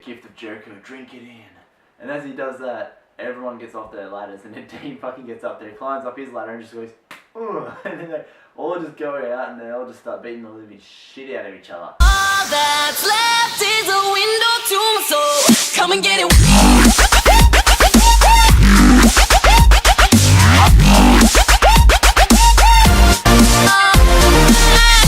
Gift of Jericho, drink it in. And as he does that, everyone gets off their ladders, and then Dean fucking gets up there, climbs up his ladder and just goes, ugh, and then they all just go out and they all just start beating the living shit out of each other. All that's left is a window to my soul. Come and get it.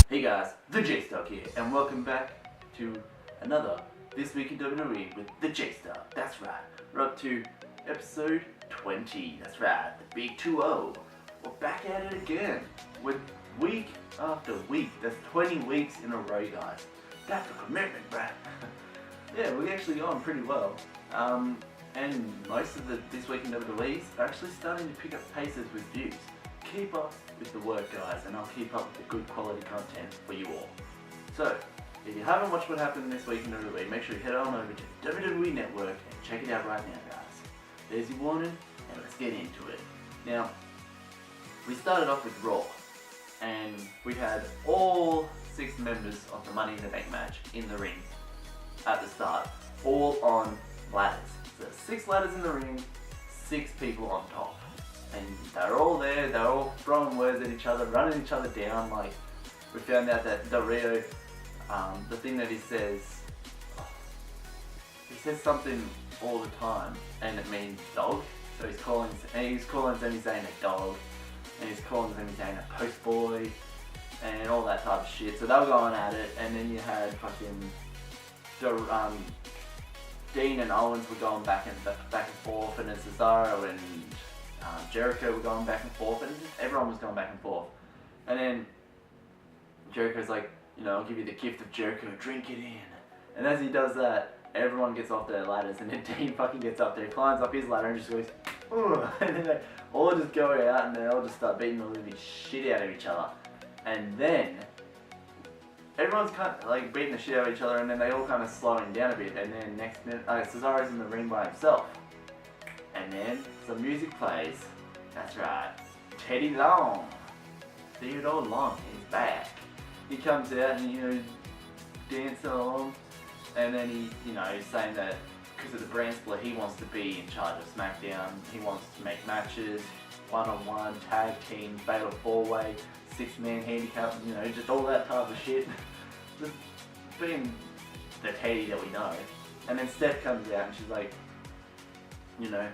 Hey guys, TheJaseDawg here, and welcome back to another This Week in WWE with TheJaseDawg. That's right, we're up to episode 20. That's right, the big 2-0. We're back at it again with week after week. That's 20 weeks in a row, guys. That's a commitment, Brad. Yeah, we're actually going pretty well. And most of the This Week in WWE's are actually starting to pick up paces with views. Keep up with the work, guys, and I'll keep up with the good quality content for you all. So, if you haven't watched what happened this week in WWE, make sure you head on over to WWE Network and check it out right now, guys. There's your warning, and let's get into it. Now, we started off with Raw, and we had all 6 members of the Money in the Bank match in the ring at the start, all on ladders. So 6 ladders in the ring, 6 people on top. And they're all there, they're all throwing words at each other, running each other down. Like, we found out that Del Rio, the thing that he says something all the time, and it means dog. So he's calling Sami Zayn a dog, and he's calling Sami Zayn a post boy, and all that type of shit. So they were going at it, and then you had fucking Dean and Owens were going back and forth, and then Cesaro and Jericho were going back and forth, and everyone was going back and forth. And then Jericho's like, you know, I'll give you the gift of Jericho, drink it in. And as he does that, everyone gets off their ladders, and then Dean fucking gets up there, climbs up his ladder and just goes, ugh, and then they all just go out and they all just start beating the living shit out of each other. And then everyone's kind of like beating the shit out of each other, and then they all kind of slowing down a bit, and then next minute, Cesaro's in the ring by himself. And then some music plays. That's right, Teddy Long, Theodore Long, he's back. He comes out and, you know, dancing along, and then he, you know, he's saying that because of the brand split, he wants to be in charge of SmackDown. He wants to make matches, one-on-one, tag team, fatal 4-way, 6-man handicap, you know, just all that type of shit. Just being the Teddy that we know. And then Steph comes out and she's like, you know,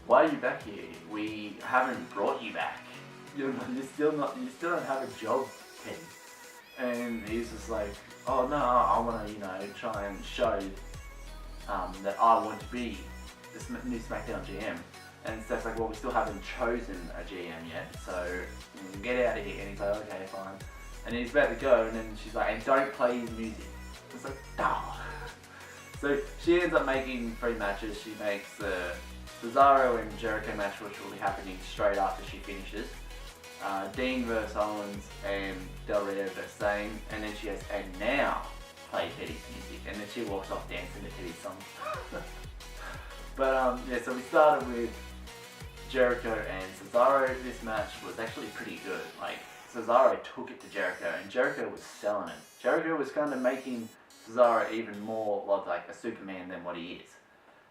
why are you back here? We haven't brought you back. You still don't have a job, Teddy. And he's just like, oh no, I want to, you know, try and show that I want to be this new SmackDown GM. And Steph's like, well, we still haven't chosen a GM yet, so get out of here. And he's like, okay, fine. And he's about to go, and then she's like, and don't play his music. It's like, duh. So she ends up making 3 matches. She makes the Cesaro and Jericho match, which will be happening straight after she finishes. Dean vs Owens and Del Rio vs Zayn, and then she goes, and now play Teddy's music, and then she walks off dancing to Teddy's song. But yeah, so we started with Jericho and Cesaro. This match was actually pretty good. Like, Cesaro took it to Jericho, and Jericho was selling it. Jericho was kind of making Cesaro even more like a Superman than what he is.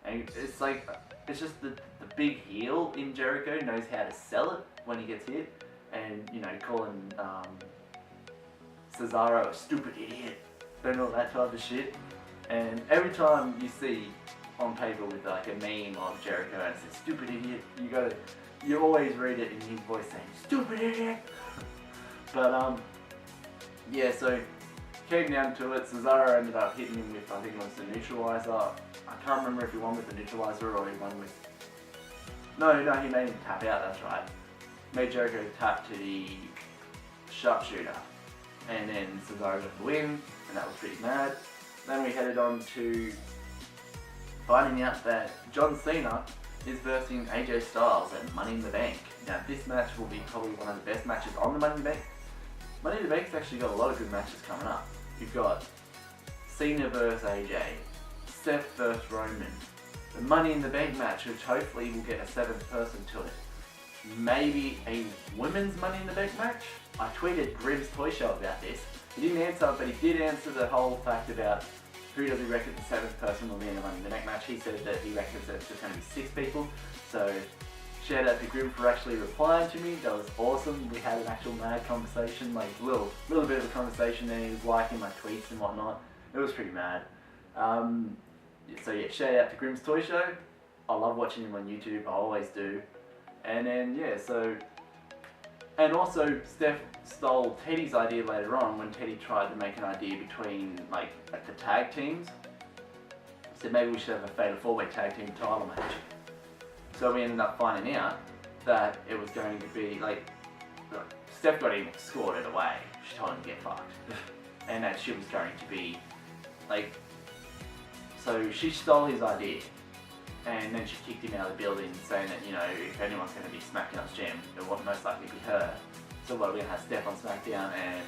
And it's like, it's just the big heel in Jericho knows how to sell it when he gets hit. And, you know, calling Cesaro a stupid idiot and all that type of shit. And every time you see on paper with like a meme of Jericho and it says stupid idiot, you always read it in his voice saying stupid idiot. But yeah, so came down to it. Cesaro ended up hitting him with, I think it was the neutralizer. I can't remember if he won with the neutralizer or he won with, no, he made him tap out, that's right. Made Jericho tap to the sharpshooter, and then Cesaro got the win, and that was pretty mad. Then we headed on to finding out that John Cena is versing AJ Styles at Money in the Bank. Now this match will be probably one of the best matches on the Money in the Bank. Money in the Bank's actually got a lot of good matches coming up. You've got Cena vs AJ, Seth vs Roman, the Money in the Bank match, which hopefully will get a 7th person to it. Maybe a women's Money in the Bank match? I tweeted Grimm's Toy Show about this. He didn't answer, but he did answer the whole fact about who does he reckon the 7th person will be in the Money in the Bank match? He said that he reckons that it's going to be 6 people. So shout out to Grim for actually replying to me. That was awesome. We had an actual mad conversation, like little bit of a conversation, and he was liking my tweets and whatnot. It was pretty mad. So yeah, shout out to Grim's Toy Show. I love watching him on YouTube. I always do. And then yeah, and also Steph stole Teddy's idea later on when Teddy tried to make an idea between like the tag teams. Said maybe we should have a fatal 4-way tag team title match. So we ended up finding out that it was going to be like Steph got him scored away. She told him to get fucked, and that shit was going to be like. So she stole his idea. And then she kicked him out of the building, saying that, you know, if anyone's going to be SmackDown's gem, it would most likely be her. So what, we're going to have Steph on SmackDown and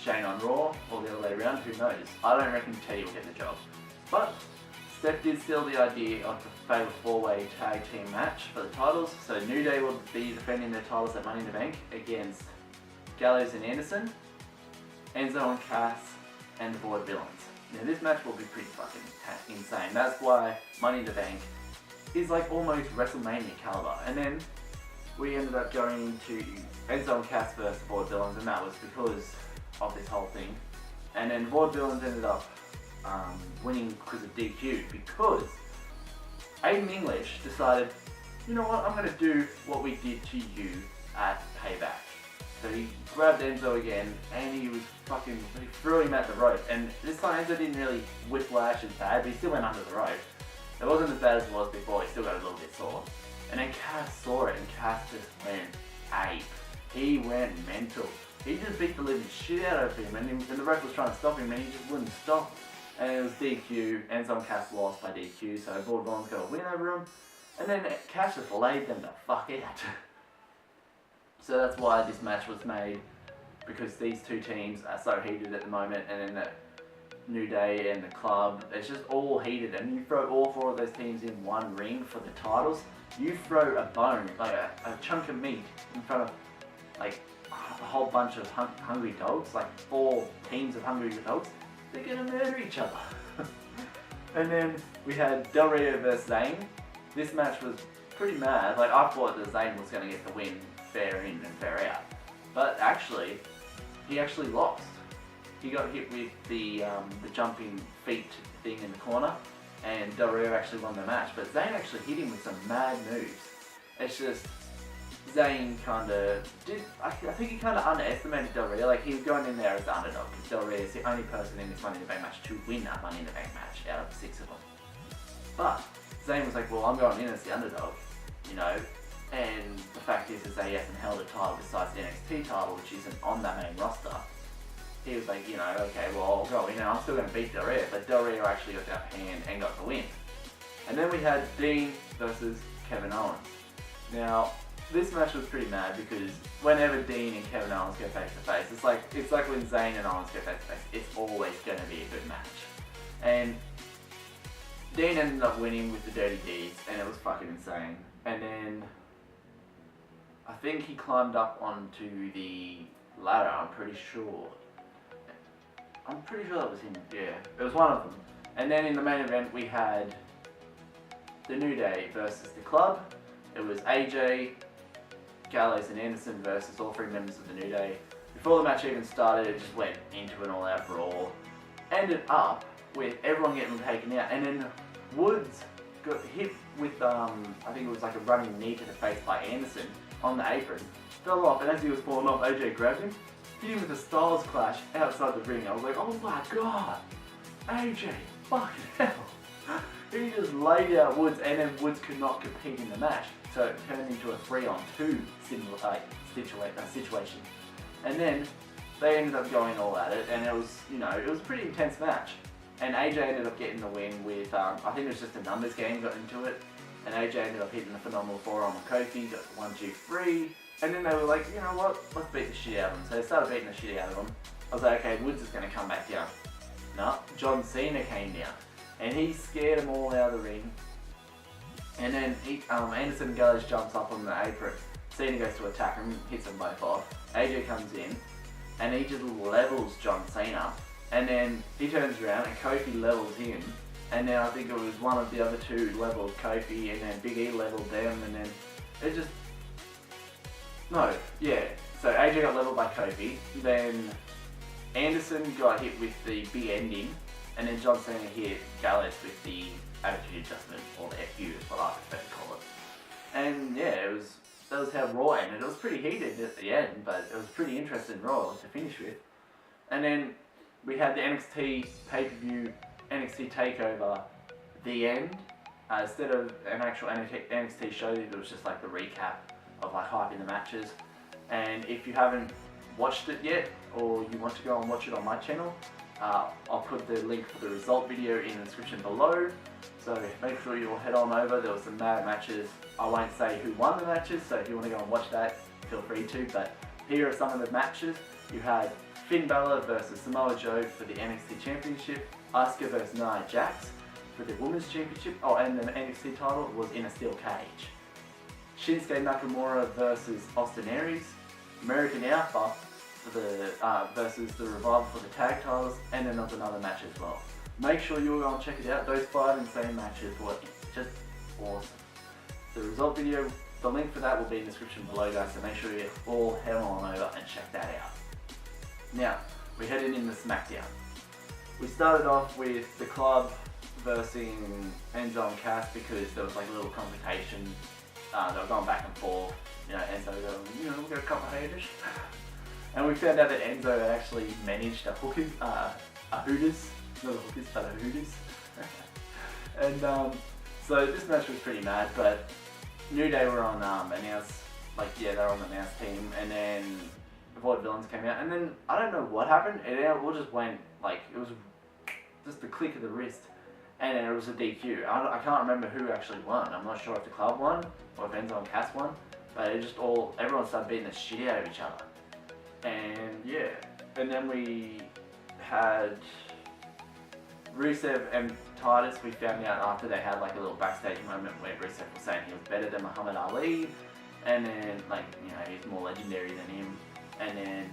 Shane on Raw, or the other way around, who knows? I don't reckon Teddy will get the job. But Steph did steal the idea of the fatal 4-way tag team match for the titles. So New Day will be defending their titles at Money in the Bank against Gallows and Anderson, Enzo and Cass, and the Board Villains. Now this match will be pretty fucking insane. That's why Money in the Bank is like almost WrestleMania caliber. And then we ended up going to Enzo and Cass versus Board Villains, and that was because of this whole thing. And then Board Villains ended up winning because of DQ, because Aiden English decided, you know what, I'm going to do what we did to you at Payback. So he grabbed Enzo again, and he threw him at the rope. And this time Enzo didn't really whiplash as bad, but he still went under the rope. It wasn't as bad as it was before, he still got a little bit sore. And then Cass saw it, and Cass just went ape. He went mental. He just beat the living shit out of him, and the ref was trying to stop him, and he just wouldn't stop. And it was DQ, and some Cass lost by DQ, so Board Villains got a win over him. And then Cass just laid them the fuck out. So that's why this match was made, because these two teams are so heated at the moment, and then the New Day and the club, it's just all heated, and you throw all 4 of those teams in one ring for the titles, you throw a bone, like a chunk of meat in front of like a whole bunch of hungry dogs, like 4 teams of hungry dogs, they're gonna murder each other. And then we had Del Rio versus Zayn. This match was pretty mad. Like I thought that Zayn was gonna get the win fair in and fair out, but actually, he actually lost. He got hit with the jumping feet thing in the corner, and Del Rio actually won the match. But Zayn actually hit him with some mad moves. It's just Zayn kind of did. I think he kind of underestimated Del Rio. Like he was going in there as the underdog, because Del Rio is the only person in this Money in the Bank match to win a Money in the Bank match out of 6 of them. But Zayn was like, well, I'm going in as the underdog, you know. And the fact is that he hasn't held a title besides the NXT title, which isn't on that main roster. He was like, you know, okay, well, I'll go in and I'm still going to beat Del Rio, but Del Rio actually got the upper hand and got the win. And then we had Dean versus Kevin Owens. Now, this match was pretty mad, because whenever Dean and Kevin Owens go face to face, it's like when Zayn and Owens go face to face, it's always going to be a good match. And Dean ended up winning with the Dirty Deeds, and it was fucking insane. And then I think he climbed up onto the ladder, I'm pretty sure that was him, yeah. It was one of them. And then in the main event we had the New Day versus the club. It was AJ, Gallows and Anderson versus all 3 members of the New Day. Before the match even started, it just went into an all-out brawl. Ended up with everyone getting taken out, and then Woods got hit with, I think it was like a running knee to the face by Anderson on the apron. Fell off, and as he was falling off, AJ grabbed him, hit him with a Styles Clash outside the ring. I was like, oh my god, AJ, fucking hell. He just laid out Woods, and then Woods could not compete in the match. So it turned into a 3-on-2 situation. And then they ended up going all at it, and it was, you know, it was a pretty intense match. And AJ ended up getting the win with, I think it was just a numbers game, got into it. And AJ ended up hitting the phenomenal forearm on Kofi, got 1, 2, 3. And then they were like, you know what, let's beat the shit out of him. So they started beating the shit out of him. I was like, okay, Woods is going to come back down. No, John Cena came down. And he scared them all out of the ring. And then Anderson and Gallows jumps up on the apron. Cena goes to attack him, hits them both off. AJ comes in, and he just levels John Cena. And then he turns around and Kofi levels him. And then I think it was one of the other two leveled Kofi, and then Big E leveled them, and then it just... No, yeah. So AJ got leveled by Kofi, then Anderson got hit with the big ending, and then John Cena hit Gallus with the attitude adjustment, or the FU is what I prefer to call it. And yeah, that was how Raw ended. It was pretty heated at the end, but it was pretty interesting Raw to finish with. And then we had the NXT pay-per-view, NXT TakeOver, the end. Instead of an actual NXT show, it was just like the recap of like hyping the matches. And if you haven't watched it yet, or you want to go and watch it on my channel, I'll put the link for the result video in the description below. So make sure you'll head on over. There were some mad matches. I won't say who won the matches, so if you want to go and watch that, feel free to. But here are some of the matches. You had Finn Balor versus Samoa Joe for the NXT Championship. Asuka versus Nia Jax for the Women's Championship. Oh, and the NXT title was in a steel cage. Shinsuke Nakamura versus Austin Aries. American Alpha for the versus the Revival for the tag titles, and then there's another match as well. Make sure you all go and check it out. Those 5 insane matches were just awesome. The result video, the link for that will be in the description below, guys, so make sure you all head on over and check that out. Now, we're heading into SmackDown. We started off with the Club versus Enzo and Cass because there was like a little complication. They were going back and forth. You know, Enzo going, we've got a couple of haters. And we found out that Enzo had actually managed a Hooters, not a Hooters, but a Hooters. And so this match was pretty mad, but New Day were on announced, they were on the announced team, and then the Vaudevillains came out, and then I don't know what happened, it all just went, it was just the click of the wrist, and then it was a DQ. I can't remember who actually won. I'm not sure if the Club won, or if Enzo and Cass won, but it just everyone started beating the shit out of each other. And yeah, and then we had Rusev and Titus. We found out after they had like a little backstage moment where Rusev was saying he was better than Muhammad Ali, and then he's more legendary than him. And then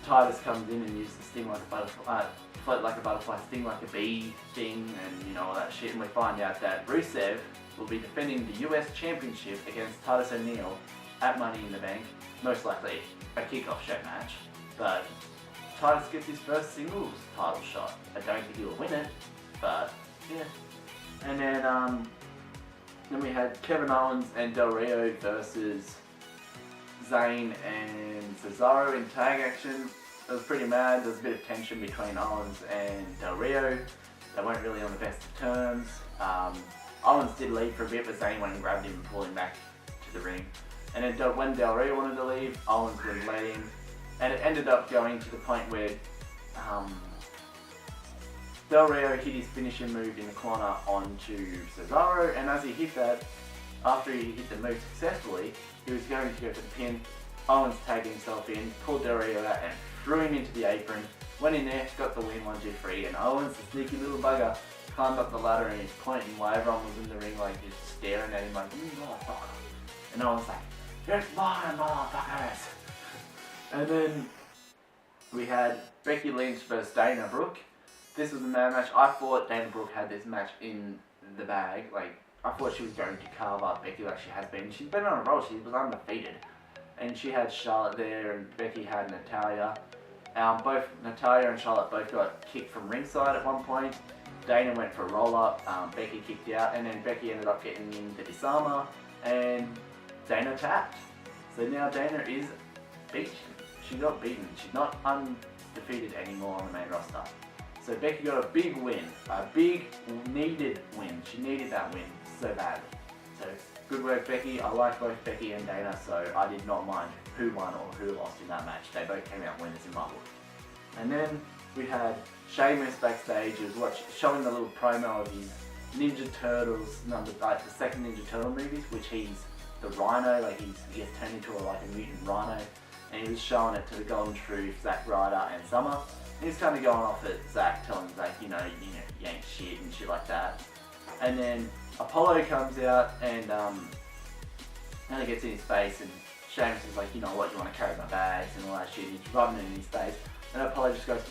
Titus comes in and uses the sting like a butterfly, float like a butterfly, sting like a bee thing, and all that shit. And we find out that Rusev will be defending the US Championship against Titus O'Neil at Money in the Bank, most likely a kickoff show match. But Titus gets his first singles title shot. I don't think he'll win it, but yeah. And then we had Kevin Owens and Del Rio versus Zayn and Cesaro in tag action. It was pretty mad. There was a bit of tension between Owens and Del Rio. They weren't really on the best of terms. Owens did leave for a bit, but Zayn went and grabbed him and pulled him back to the ring. And then when Del Rio wanted to leave, Owens wouldn't let him. And it ended up going to the point where Del Rio hit his finishing move in the corner onto Cesaro, and as he hit that, after he hit the move successfully, he was going to go for the pin. Owens tagged himself in, pulled Del Rio out and threw him into the apron, went in there, got the win 1-2-3, and Owens, the sneaky little bugger, climbed up the ladder and he's pointing while everyone was in the ring just staring at him like, motherfucker. And Owens like, it's mine, motherfuckers. And then we had Becky Lynch versus Dana Brooke. This was a mad match. I thought Dana Brooke had this match in the bag. I thought she was going to carve up Becky like she has been. She's been on a roll. She was undefeated. And she had Charlotte there, and Becky had Natalya. Both Natalya and Charlotte both got kicked from ringside at one point. Dana went for a roll-up. Becky kicked out, and then Becky ended up getting into disarmer, and Dana tapped. So now Dana is beaten. She got beaten. She's not undefeated anymore on the main roster. So Becky got a big win. A big needed win. She needed that win so badly. So good work, Becky. I like both Becky and Dana, so I did not mind who won or who lost in that match. They both came out winners in my book. And then we had Sheamus backstage. He was showing the little promo of his Ninja Turtles, the second Ninja Turtle movies, which he's the Rhino, he gets turned into a mutant rhino. And he was showing it to the Golden Truth, Zack Ryder and Summer. And he's kind of going off at Zack, telling Zack, you ain't shit and shit like that. And then Apollo comes out and he gets in his face, and Sheamus is like, you know what, you want to carry my bags and all that shit. He's rubbing it in his face. And Apollo just goes,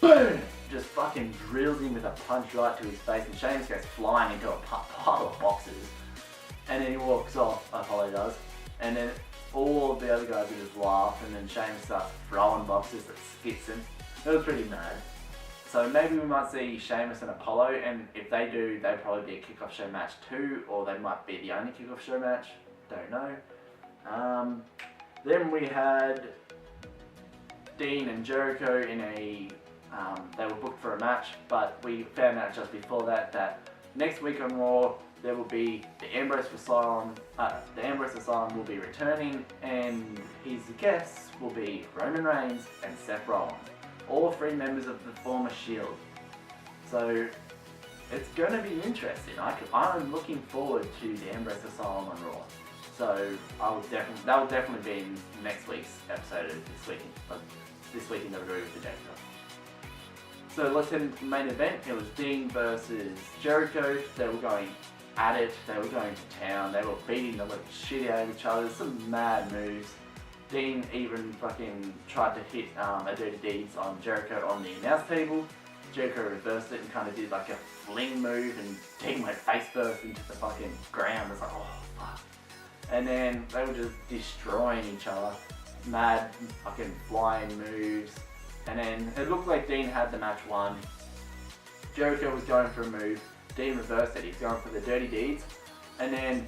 boom, just fucking drills him with a punch right to his face, and Sheamus goes flying into a pile of boxes, and then he walks off, Apollo does, and then all of the other guys just laugh, and then Sheamus starts throwing boxes that spits him. It was pretty mad. So maybe we might see Sheamus and Apollo, and if they do, they'd probably be a kickoff show match too, or they might be the only kickoff show match. Don't know. Then we had Dean and Jericho in a. They were booked for a match, but we found out just before that next week on Raw there will be the Ambrose Asylum. The Ambrose Asylum will be returning, and his guests will be Roman Reigns and Seth Rollins, all three members of the former Shield. So it's going to be interesting. I'm looking forward to the Ambrose Asylum on Raw. So that will definitely be in next week's episode of this week in WWE with TheJaseDawg. So let's head into the main event. It was Dean versus Jericho. They were going at it. They were going to town. They were beating the living shit out of each other. Some mad moves. Dean even fucking tried to hit a Dirty Deeds on Jericho on the announce table. Jericho reversed it and kind of did like a fling move, and Dean went face first into the fucking ground. It's like, oh fuck. And then they were just destroying each other. Mad fucking flying moves. And then it looked like Dean had the match won. Jericho was going for a move. Dean reversed it. He's going for the Dirty Deeds. And then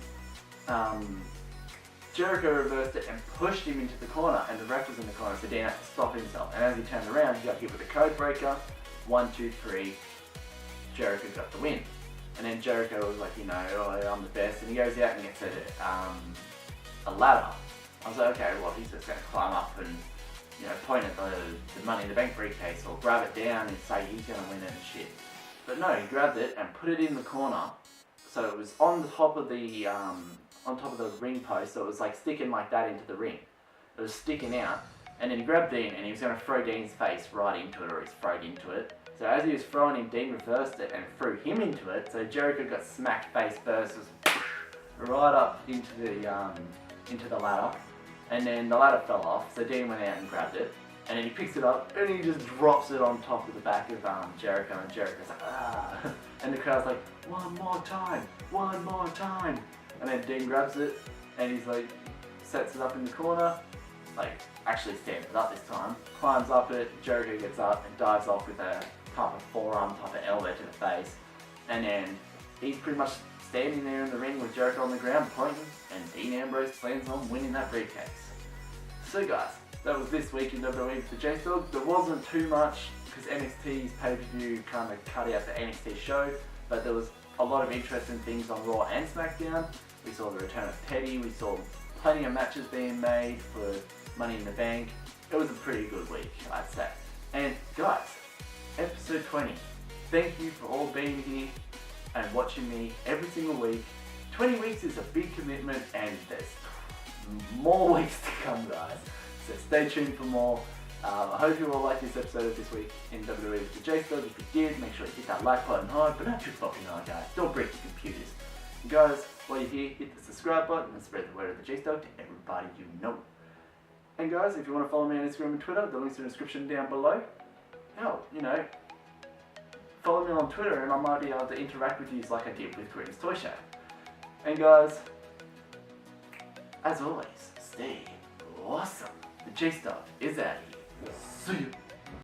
Jericho reversed it and pushed him into the corner, and the ref was in the corner, so Dean had to stop himself. And as he turned around, he got hit with a code breaker. 1, 2, 3. Jericho got the win. And then Jericho was like, oh, I'm the best. And he goes out and gets a ladder. I was like, okay, well, he's just going to climb up and point at the Money in the Bank briefcase, or grab it down and say he's going to win it and shit. But no, he grabbed it and put it in the corner, so it was on top of the ring post, so it was like sticking like that into the ring. It was sticking out, and then he grabbed Dean and he was going to throw Dean's face right into it, or his throat into it. So as he was throwing him, Dean reversed it and threw him into it, so Jericho got smacked face first, right up into the ladder. And then the ladder fell off, so Dean went out and grabbed it, and then he picks it up and he just drops it on top of the back of Jericho, and Jericho's like, ah, and the crowd's like, one more time, and then Dean grabs it and he's like, sets it up in the corner, like actually stands it up this time, climbs up it, Jericho gets up and dives off with a type of forearm, type of elbow to the face, and then he's pretty much standing there in the ring with Jericho on the ground pointing, and Dean Ambrose plans on winning that briefcase. So guys, that was this week in WWE with TheJaseDawg. There wasn't too much because NXT's pay-per-view kind of cut out the NXT show, but there was a lot of interesting things on Raw and SmackDown. We saw the return of Teddy, we saw plenty of matches being made for Money in the Bank. It was a pretty good week, I'd say. And guys, episode 20. Thank you for all being here and watching me every single week. 20 weeks is a big commitment, and there's more weeks to come, guys. So stay tuned for more. I hope you all liked this episode of This Week in WWE with TheJaseDawg. If you did, make sure you hit that like button hard, but not too fucking hard, guys. Don't break your computers. And guys, while you're here, hit the subscribe button and spread the word of TheJaseDawg to everybody you know. And guys, if you want to follow me on Instagram and Twitter, the links are in the description down below. Hell, follow me on Twitter and I might be able to interact with you like I did with Corinne's Toy Show. And guys, as always, stay awesome. TheJaseDawg is out of here. See you.